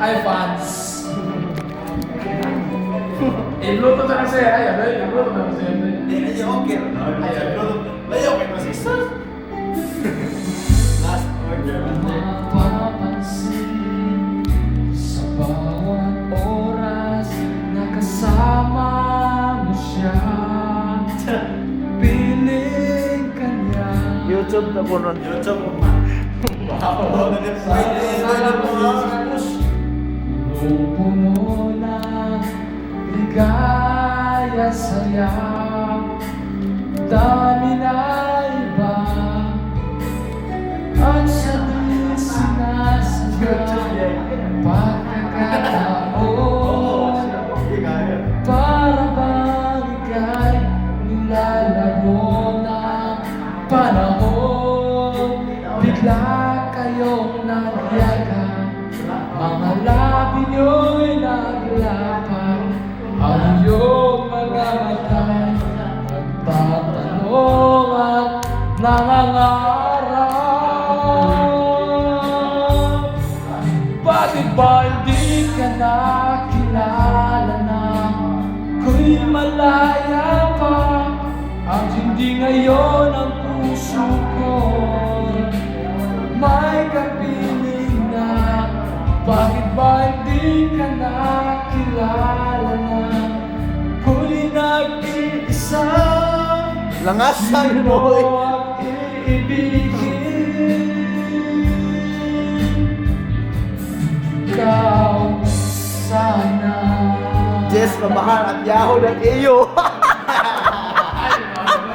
Ay, fans. I-bluetooth na siya. Ay, ano yun? I-bluetooth na siya. Hindi na niya okay. Layo kay masista. Last order. Mapapansin sa bawat oras na kasama mo siya. Piling ka niya. YouTube na po nun. YouTube mo pa. Wow, Puno na ligaya saya. Dami na iba at sa di sinasadya pagkakataon. Para bang ika'y nilalaro ng panahon. Bigla kayong nagyaga, mga labi nyo'y naglapan. Ang iyong mga mata'y nagtatanong at nangangarap. Bakit ba hindi ka nakilala na ako'y malaya pa? At hindi ngayon ang puso ko may kapiling na. Bakit ba hindi ka nakilala na ako'y nag-iisa? Langasan mo eh. At iibigin ikaw sana. Jess, mabahal at yaho ng iyo.